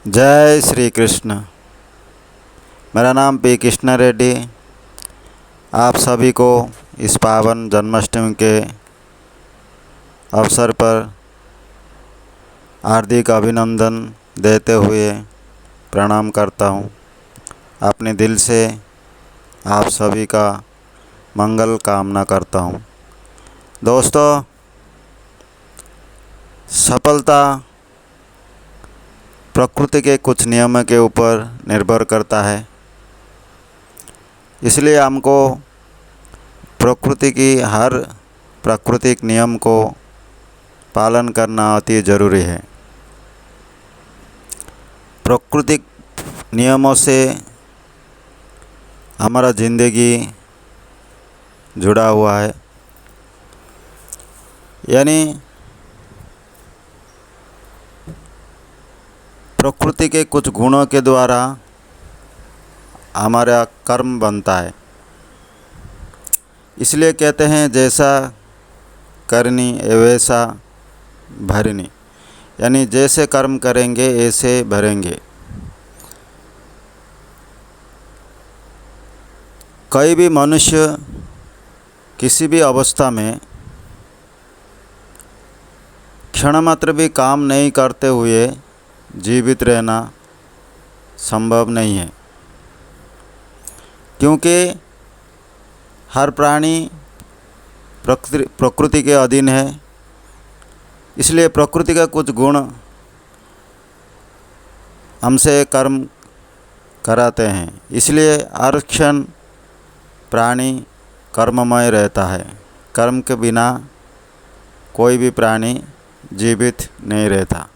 जय श्री कृष्ण। मेरा नाम पी कृष्णा रेड्डी। आप सभी को इस पावन जन्माष्टमी के अवसर पर हार्दिक अभिनंदन देते हुए प्रणाम करता हूँ। अपने दिल से आप सभी का मंगल कामना करता हूँ। दोस्तों, सफलता प्रकृति के कुछ नियमों के ऊपर निर्भर करता है, इसलिए हमको प्रकृति की हर प्राकृतिक नियम को पालन करना अति ज़रूरी है। प्राकृतिक नियमों से हमारा ज़िंदगी जुड़ा हुआ है, यानी प्रकृति के कुछ गुणों के द्वारा हमारा कर्म बनता है। इसलिए कहते हैं जैसा करनी वैसा भरनी, यानी जैसे कर्म करेंगे ऐसे भरेंगे। कोई भी मनुष्य किसी भी अवस्था में क्षण मात्र भी काम नहीं करते हुए जीवित रहना संभव नहीं है, क्योंकि हर प्राणी प्रकृति के अधीन है। इसलिए प्रकृति का कुछ गुण हमसे कर्म कराते हैं। इसलिए हर क्षण प्राणी कर्ममय रहता है। कर्म के बिना कोई भी प्राणी जीवित नहीं रहता।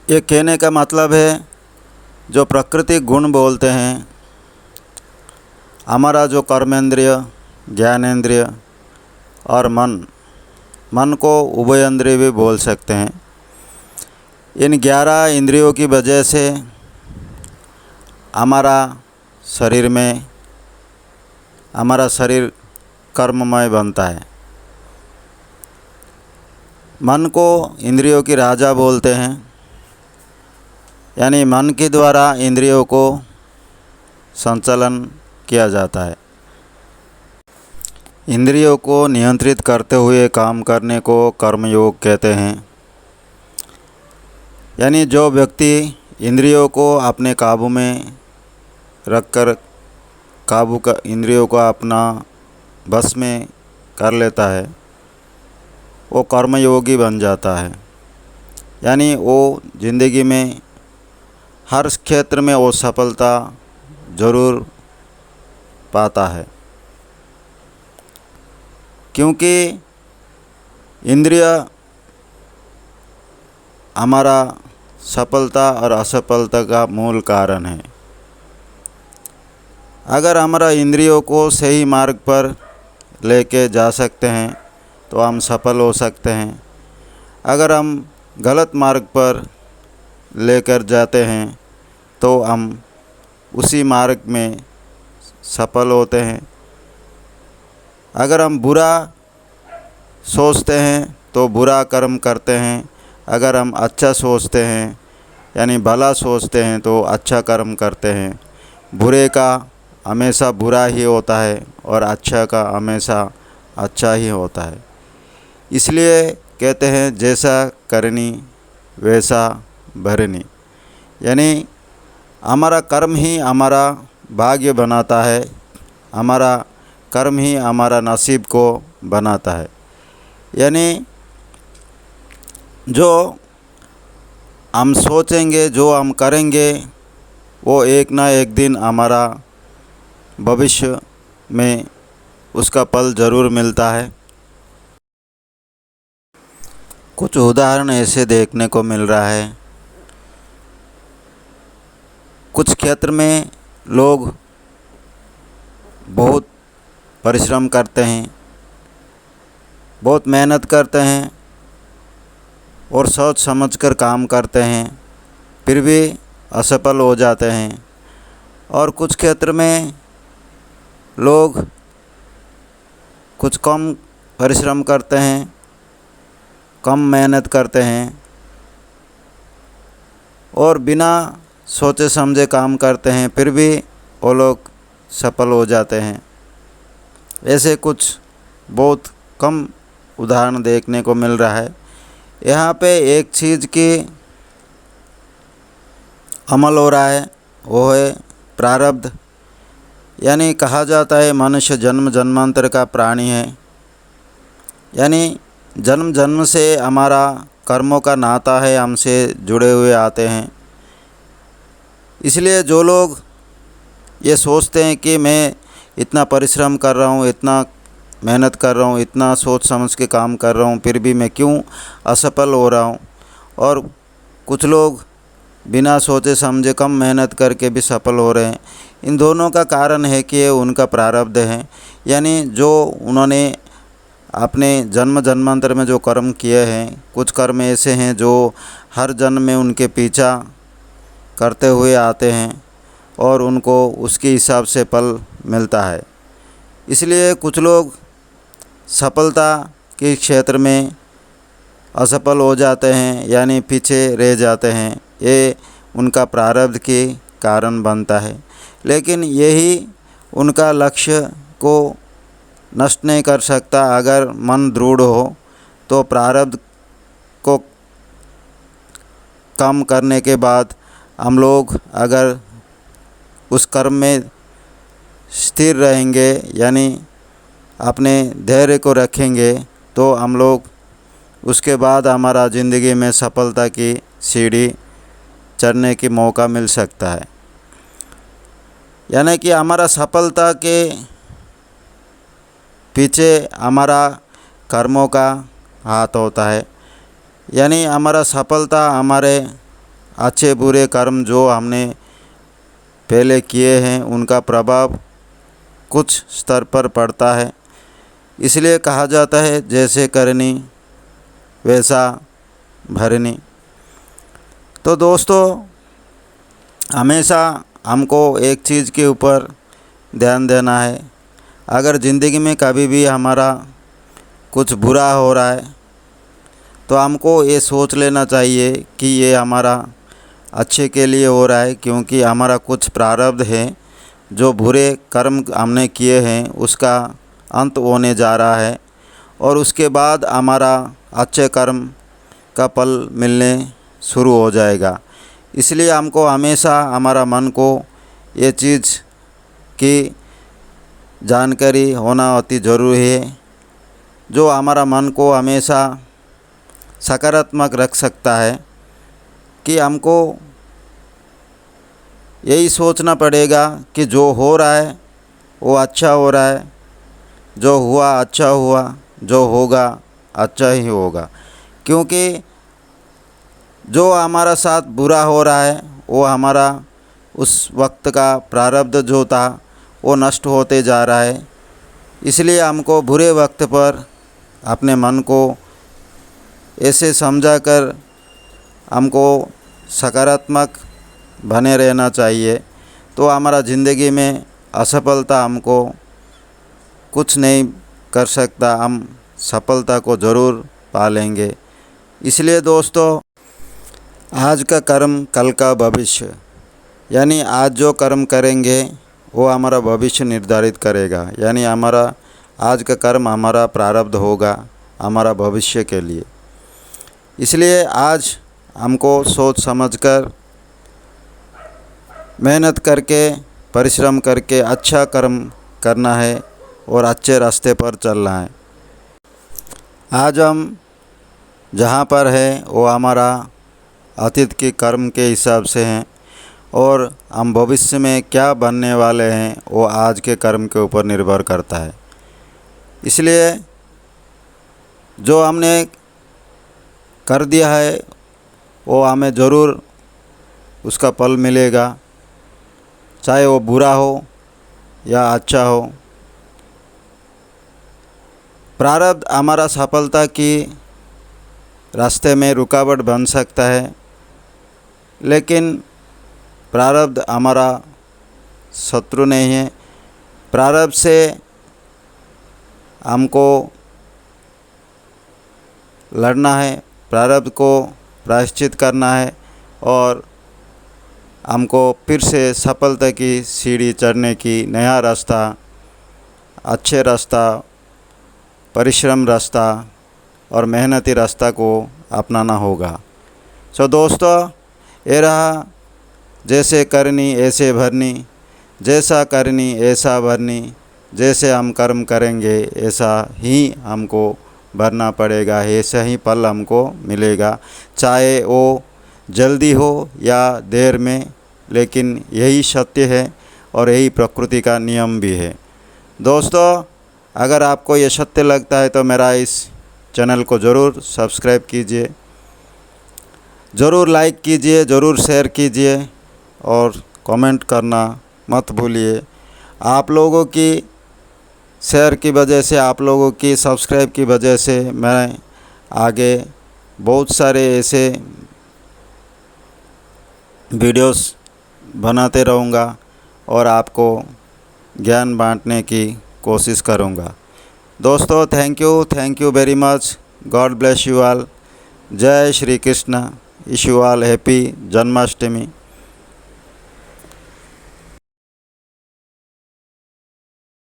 ये कहने का मतलब है, जो प्राकृतिक गुण बोलते हैं, हमारा जो कर्मेंद्रिय, ज्ञानेंद्रिय और मन को उभयेंद्रिय भी बोल सकते हैं। इन 11 इंद्रियों की वजह से हमारा शरीर कर्ममय बनता है। मन को इंद्रियों की राजा बोलते हैं, यानी मन के द्वारा इंद्रियों को संचालन किया जाता है। इंद्रियों को नियंत्रित करते हुए काम करने को कर्मयोग कहते हैं। यानी जो व्यक्ति इंद्रियों को अपने काबू में रखकर इंद्रियों को अपना बस में कर लेता है, वो कर्मयोगी बन जाता है। यानी वो ज़िंदगी में हर क्षेत्र में वो सफलता ज़रूर पाता है, क्योंकि इंद्रिय हमारा सफलता और असफलता का मूल कारण है। अगर हमारा इंद्रियों को सही मार्ग पर लेके जा सकते हैं तो हम सफल हो सकते हैं। अगर हम गलत मार्ग पर लेकर जाते हैं तो हम उसी मार्ग में सफल होते हैं। अगर हम बुरा सोचते हैं तो बुरा कर्म करते हैं। अगर हम अच्छा सोचते हैं, यानी भला सोचते हैं, तो अच्छा कर्म करते हैं। बुरे का हमेशा बुरा ही होता है और अच्छा का हमेशा अच्छा ही होता है। इसलिए कहते हैं जैसा करनी वैसा भरनी, यानी हमारा कर्म ही हमारा भाग्य बनाता है। हमारा कर्म ही हमारा नसीब को बनाता है। यानी जो हम सोचेंगे, जो हम करेंगे, वो एक ना एक दिन हमारा भविष्य में उसका फल ज़रूर मिलता है। कुछ उदाहरण ऐसे देखने को मिल रहा है। कुछ क्षेत्र में लोग बहुत परिश्रम करते हैं, बहुत मेहनत करते हैं और सोच समझकर काम करते हैं, फिर भी असफल हो जाते हैं। और कुछ क्षेत्र में लोग कुछ कम परिश्रम करते हैं, कम मेहनत करते हैं और बिना सोचे समझे काम करते हैं, फिर भी वो लोग सफल हो जाते हैं। ऐसे कुछ बहुत कम उदाहरण देखने को मिल रहा है। यहाँ पे एक चीज़ की अमल हो रहा है, वो है प्रारब्ध। यानी कहा जाता है मनुष्य जन्म जन्मांतर का प्राणी है। यानी जन्म जन्म से हमारा कर्मों का नाता है, हमसे जुड़े हुए आते हैं। इसलिए जो लोग ये सोचते हैं कि मैं इतना परिश्रम कर रहा हूँ, इतना मेहनत कर रहा हूँ, इतना सोच समझ के काम कर रहा हूँ, फिर भी मैं क्यों असफल हो रहा हूँ, और कुछ लोग बिना सोचे समझे कम मेहनत करके भी सफल हो रहे हैं, इन दोनों का कारण है कि ये उनका प्रारब्ध है। यानी जो उन्होंने अपने जन्म जन्मांतर में जो कर्म किए हैं, कुछ कर्म ऐसे हैं जो हर जन्म में उनके पीछा करते हुए आते हैं और उनको उसके हिसाब से फल मिलता है। इसलिए कुछ लोग सफलता के क्षेत्र में असफल हो जाते हैं, यानी पीछे रह जाते हैं। ये उनका प्रारब्ध के कारण बनता है, लेकिन यही उनका लक्ष्य को नष्ट नहीं कर सकता। अगर मन दृढ़ हो तो प्रारब्ध को कम करने के बाद हम लोग अगर उस कर्म में स्थिर रहेंगे, यानी अपने धैर्य को रखेंगे, तो हम लोग उसके बाद हमारा ज़िंदगी में सफलता की सीढ़ी चढ़ने की मौका मिल सकता है। यानी कि हमारा सफलता के पीछे हमारा कर्मों का हाथ होता है। यानी हमारा सफलता हमारे अच्छे बुरे कर्म जो हमने पहले किए हैं उनका प्रभाव कुछ स्तर पर पड़ता है। इसलिए कहा जाता है जैसे करनी वैसा भरनी। तो दोस्तों, हमेशा हमको एक चीज़ के ऊपर ध्यान देना है। अगर ज़िंदगी में कभी भी हमारा कुछ बुरा हो रहा है तो हमको ये सोच लेना चाहिए कि ये हमारा अच्छे के लिए हो रहा है, क्योंकि हमारा कुछ प्रारब्ध है, जो बुरे कर्म हमने किए हैं उसका अंत होने जा रहा है और उसके बाद हमारा अच्छे कर्म का फल मिलने शुरू हो जाएगा। इसलिए हमको हमेशा हमारा मन को ये चीज़ की जानकारी होना अति ज़रूरी है, जो हमारा मन को हमेशा सकारात्मक रख सकता है कि हमको यही सोचना पड़ेगा कि जो हो रहा है वो अच्छा हो रहा है, जो हुआ अच्छा हुआ, जो होगा अच्छा ही होगा। क्योंकि जो हमारा साथ बुरा हो रहा है वो हमारा उस वक्त का प्रारब्ध जो था वो नष्ट होते जा रहा है। इसलिए हमको बुरे वक्त पर अपने मन को ऐसे समझा कर हमको सकारात्मक बने रहना चाहिए, तो हमारा ज़िंदगी में असफलता हमको कुछ नहीं कर सकता, हम सफलता को ज़रूर पा लेंगे। इसलिए दोस्तों, आज का कर्म कल का भविष्य, यानी आज जो कर्म करेंगे वो हमारा भविष्य निर्धारित करेगा। यानी हमारा आज का कर्म हमारा प्रारब्ध होगा हमारा भविष्य के लिए। इसलिए आज हमको सोच समझकर मेहनत करके परिश्रम करके अच्छा कर्म करना है और अच्छे रास्ते पर चलना है। आज हम जहाँ पर है वो हमारा अतीत के कर्म के हिसाब से हैं, और हम भविष्य में क्या बनने वाले हैं वो आज के कर्म के ऊपर निर्भर करता है। इसलिए जो हमने कर दिया है वो हमें ज़रूर उसका फल मिलेगा, चाहे वो बुरा हो या अच्छा हो। प्रारब्ध हमारा सफलता की रास्ते में रुकावट बन सकता है, लेकिन प्रारब्ध हमारा शत्रु नहीं है। प्रारब्ध से हमको लड़ना है, प्रारब्ध को प्रायश्चित करना है और हमको फिर से सफलता की सीढ़ी चढ़ने की नया रास्ता, अच्छे रास्ता, परिश्रम रास्ता और मेहनती रास्ता को अपनाना होगा। सो दोस्तों, ये रहा जैसे करनी ऐसे भरनी, जैसा करनी ऐसा भरनी। जैसे हम कर्म करेंगे ऐसा ही हमको भरना पड़ेगा, ऐसा ही फल हमको मिलेगा, चाहे वो जल्दी हो या देर में। लेकिन यही सत्य है और यही प्रकृति का नियम भी है। दोस्तों, अगर आपको ये सत्य लगता है तो मेरा इस चैनल को ज़रूर सब्सक्राइब कीजिए, ज़रूर लाइक कीजिए, ज़रूर शेयर कीजिए और कमेंट करना मत भूलिए। आप लोगों की शेयर की वजह से, आप लोगों की सब्सक्राइब की वजह से मैं आगे बहुत सारे ऐसे वीडियोस बनाते रहूँगा और आपको ज्ञान बांटने की कोशिश करूँगा। दोस्तों, thank you very much. God bless you all. जय Shri Krishna. Wish you all happy Janmashtami.